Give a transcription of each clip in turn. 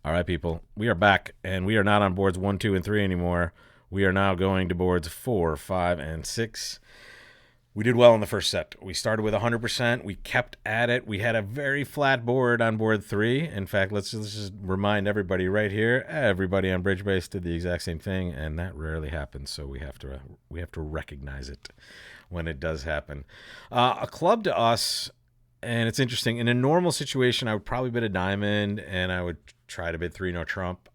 All right, people, we are back, and we are not on boards 1, 2, and 3 anymore. We are now going to boards 4, 5, and 6. We did well in the first set. We started with 100%. We kept at it. We had a very flat board on board 3. In fact, let's just remind everybody right here. Everybody on Bridge Base did the exact same thing, and that rarely happens. So we have to recognize it when it does happen. A club to us, and it's interesting. In a normal situation, I would probably bid a diamond, and I would try to bid 3 no trump.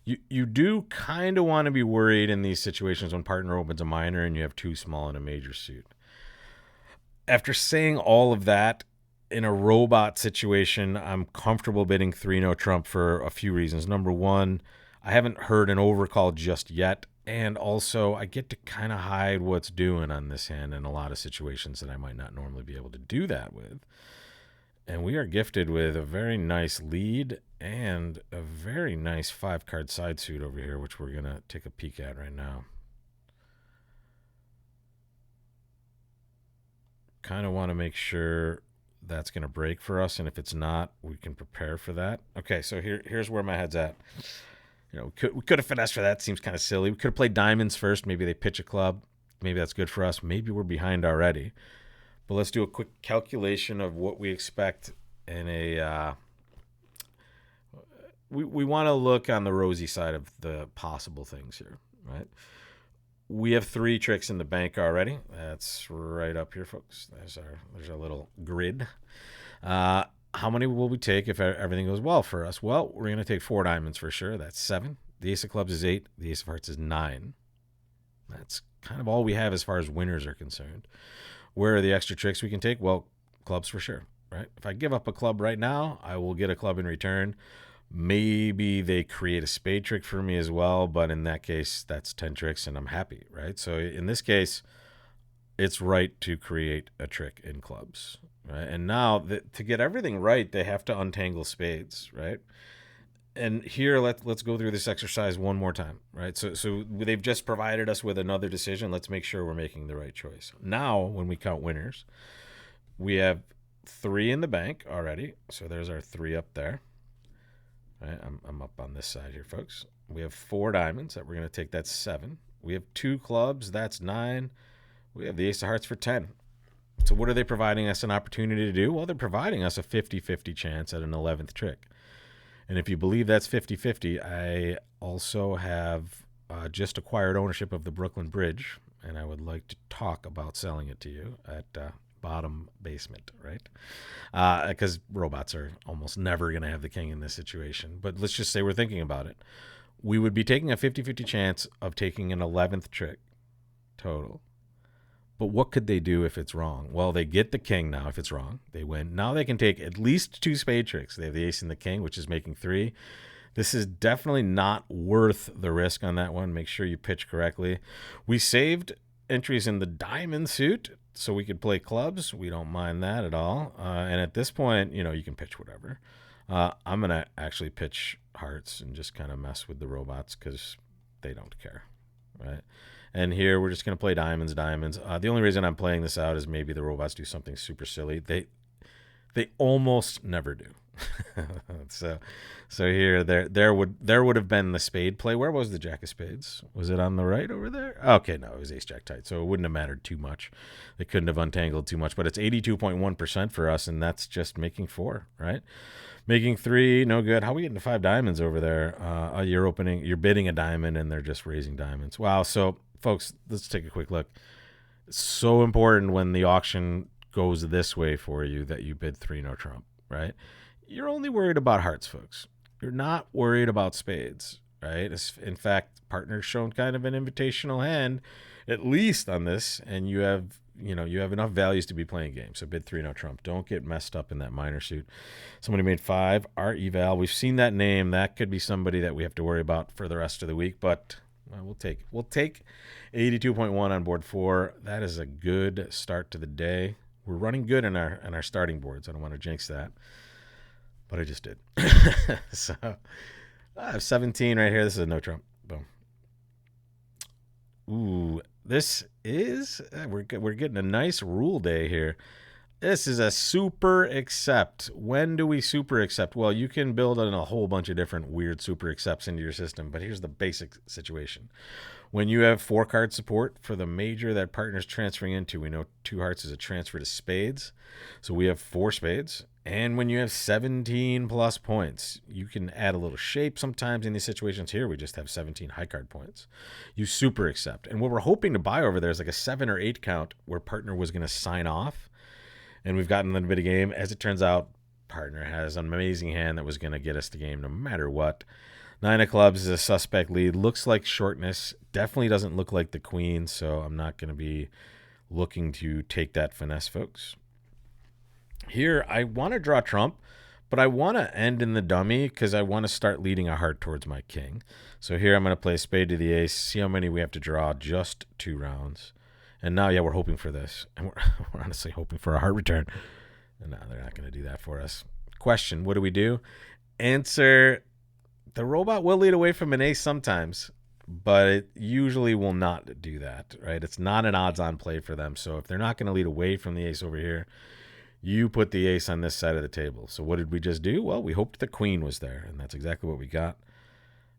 You do kind of want to be worried in these situations when partner opens a minor and you have 2 small and a major suit. After saying all of that, in a robot situation, I'm comfortable bidding 3 no trump for a few reasons. Number one, I haven't heard an overcall just yet. And also, I get to kind of hide what's doing on this hand in a lot of situations that I might not normally be able to do that with. And we are gifted with a very nice lead and a very nice 5-card side suit over here, which we're going to take a peek at right now. Kind of want to make sure that's going to break for us, and if it's not, we can prepare for that. Okay, so here's where my head's at. We could have finessed for that. Seems kind of silly. We could have played diamonds first. Maybe they pitch a club. Maybe that's good for us. Maybe we're behind already. But let's do a quick calculation of what we expect in a. We want to look on the rosy side of the possible things here, right? We have 3 tricks in the bank already. That's right up here, folks. There's our little grid. How many will we take if everything goes well for us? Well, we're going to take 4 diamonds for sure. That's 7. The ace of clubs is 8. The ace of hearts is 9. That's kind of all we have as far as winners are concerned. Where are the extra tricks we can take? Well, clubs for sure, right? If I give up a club right now, I will get a club in return. Maybe they create a spade trick for me as well, but in that case, that's 10 tricks and I'm happy, right? So in this case, it's right to create a trick in clubs, right? And now to get everything right, they have to untangle spades, right? And here, let's go through this exercise one more time, right? So they've just provided us with another decision. Let's make sure we're making the right choice. Now, when we count winners, we have 3 in the bank already. So there's our 3 up there. Right, I'm up on this side here, folks. We have 4 diamonds that we're going to take. That's 7. We have 2 clubs. That's 9. We have the ace of hearts for 10. So what are they providing us an opportunity to do? Well, they're providing us a 50-50 chance at an 11th trick. And if you believe that's 50-50, I also have just acquired ownership of the Brooklyn Bridge, and I would like to talk about selling it to you at bottom basement, right? Because robots are almost never going to have the king in this situation. But let's just say we're thinking about it. We would be taking a 50-50 chance of taking an 11th trick total. But what could they do if it's wrong? Well, they get the king now if it's wrong. They win. Now they can take at least 2 spade tricks. They have the ace and the king, which is making 3. This is definitely not worth the risk on that one. Make sure you pitch correctly. We saved entries in the diamond suit so we could play clubs. We don't mind that at all. And at this point, you can pitch whatever. I'm going to actually pitch hearts and just kind of mess with the robots because they don't care, right? And here we're just going to play diamonds. The only reason I'm playing this out is maybe the robots do something super silly. They almost never do. so here there would have been the spade play. Where was the jack of spades? Was it on the right over there? Okay, no, it was ace jack tight. So it wouldn't have mattered too much. They couldn't have untangled too much, but it's 82.1% for us, and that's just making 4, right? Making 3, no good. How are we getting to 5 diamonds over there? You're bidding a diamond, and they're just raising diamonds. Wow. So, folks, let's take a quick look. It's so important when the auction goes this way for you that you bid 3 no trump, right? You're only worried about hearts, folks. You're not worried about spades, right? In fact, partner's shown kind of an invitational hand, at least on this, and you have enough values to be playing games. So bid 3 no trump. Don't get messed up in that minor suit. Somebody made 5. Our eval. We've seen that name. That could be somebody that we have to worry about for the rest of the week, but we'll take 82.1 on board 4. That is a good start to the day. We're running good in our starting boards. I don't want to jinx that, but I just did. So I have 17 right here. This is a no trump. Boom. Ooh, this is we're getting a nice rule day here. This is a super accept. When do we super accept? Well, you can build in a whole bunch of different weird super accepts into your system, but here's the basic situation. When you have 4-card support for the major that partner's transferring into, we know 2 hearts is a transfer to spades. So we have 4 spades. And when you have 17 plus points, you can add a little shape sometimes in these situations. Here, we just have 17 high card points. You super accept. And what we're hoping to buy over there is like a 7 or 8 count where partner was going to sign off. And we've gotten a little bit of game. As it turns out, partner has an amazing hand that was going to get us the game no matter what. 9 of clubs is a suspect lead. Looks like shortness. Definitely doesn't look like the queen, so I'm not going to be looking to take that finesse, folks. Here, I want to draw trump, but I want to end in the dummy because I want to start leading a heart towards my king. So here I'm going to play spade to the ace, see how many we have to draw, just 2 rounds. And now, yeah, we're hoping for this. And we're honestly hoping for a heart return. And no, they're not going to do that for us. Question, what do we do? Answer, the robot will lead away from an ace sometimes, but it usually will not do that, right? It's not an odds-on play for them. So if they're not going to lead away from the ace over here, you put the ace on this side of the table. So what did we just do? Well, we hoped the queen was there, and that's exactly what we got.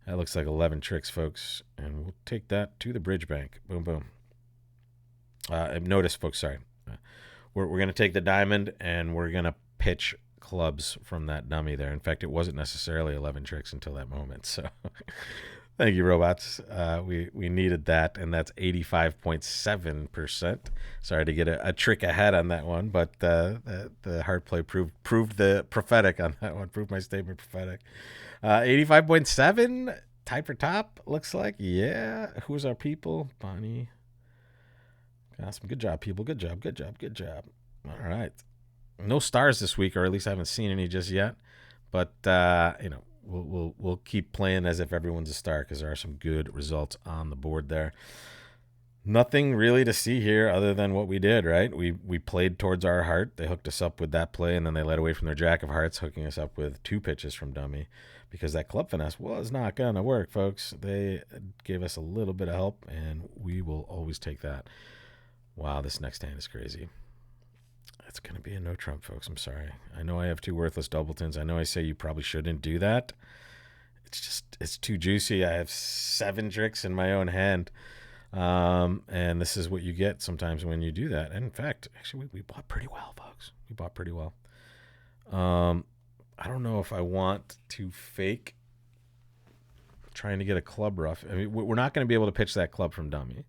That looks like 11 tricks, folks, and we'll take that to the bridge bank. Boom, boom. Notice, folks, sorry. We're going to take the diamond, and we're going to pitch clubs from that dummy there. In fact, it wasn't necessarily 11 tricks until that moment. So thank you, robots. We needed that, and that's 85.7%. Sorry to get a trick ahead on that one, but the hard play proved the prophetic on that one, proved my statement prophetic. 85.7, tie for top, looks like. Yeah. Who's our people? Bonnie. Awesome. Good job, people. Good job. All right. No stars this week, or at least I haven't seen any just yet. But we'll keep playing as if everyone's a star because there are some good results on the board there. Nothing really to see here other than what we did, right? We played towards our heart. They hooked us up with that play, and then they led away from their jack of hearts, hooking us up with 2 pitches from dummy because that club finesse was not going to work, folks. They gave us a little bit of help, and we will always take that. Wow, this next hand is crazy. It's going to be a no trump, folks. I'm sorry. I know I have 2 worthless doubletons. I know I say you probably shouldn't do that. It's too juicy. I have 7 tricks in my own hand. And this is what you get sometimes when you do that. And in fact, actually, we bought pretty well, folks. We bought pretty well. I don't know if I want to fake trying to get a club rough. I mean, we're not going to be able to pitch that club from dummy.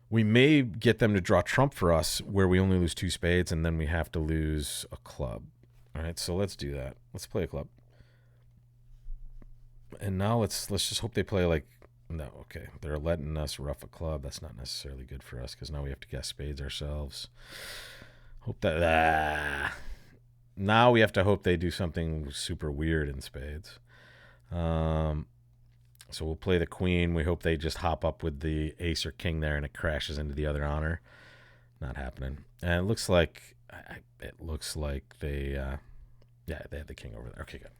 We may get them to draw trump for us where we only lose 2 spades and then we have to lose a club. All right, so let's do that. Let's play a club. And now let's just hope they play like, no, okay. They're letting us rough a club. That's not necessarily good for us because now we have to guess spades ourselves. Hope that, now we have to hope they do something super weird in spades. So we'll play the queen. We hope they just hop up with the ace or king there and it crashes into the other honor. Not happening. And it looks like they had the king over there. Okay, good.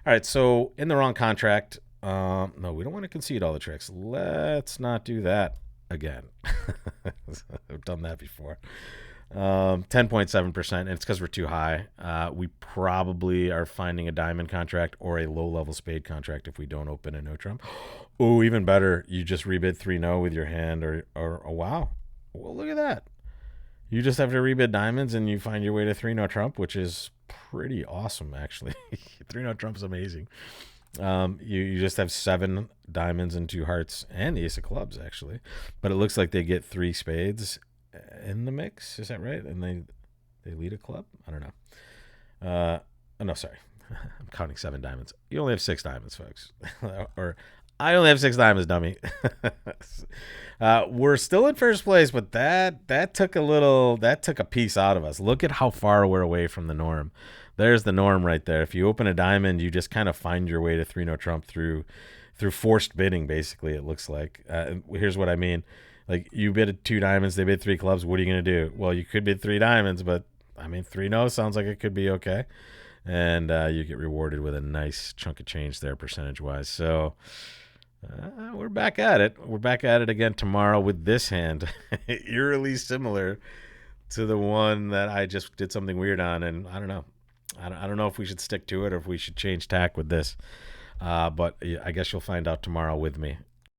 All right, so in the wrong contract. No, we don't want to concede all the tricks. Let's not do that again. I've done that before. 10.7%, and it's because we're too high. We probably are finding a diamond contract or a low-level spade contract if we don't open a no trump. Oh, even better, you just rebid 3-no with your hand, or oh, wow. Well, look at that. You just have to rebid diamonds, and you find your way to 3-no trump, which is pretty awesome, actually. 3-no trump is amazing. You just have 7 diamonds and 2 hearts and the ace of clubs, actually. But it looks like they get 3 spades in the mix. Is that right? And they lead a club? I don't know. No, sorry. I'm counting 7 diamonds. You only have 6 diamonds, folks. Or I only have 6 diamonds, dummy. We're still in first place, but that took a piece out of us. Look at how far we're away from the norm. There's the norm right there. If you open a diamond, you just kind of find your way to 3-no trump through forced bidding, basically, it looks like. Here's what I mean. Like, you bid 2 diamonds, they bid 3 clubs. What are you going to do? Well, you could bid 3 diamonds, but, I mean, 3-no sounds like it could be okay. And you get rewarded with a nice chunk of change there percentage-wise. So we're back at it. We're back at it again tomorrow with this hand. Eerily similar to the one that I just did something weird on, and I don't know. I don't know if we should stick to it or if we should change tack with this. But I guess you'll find out tomorrow with me.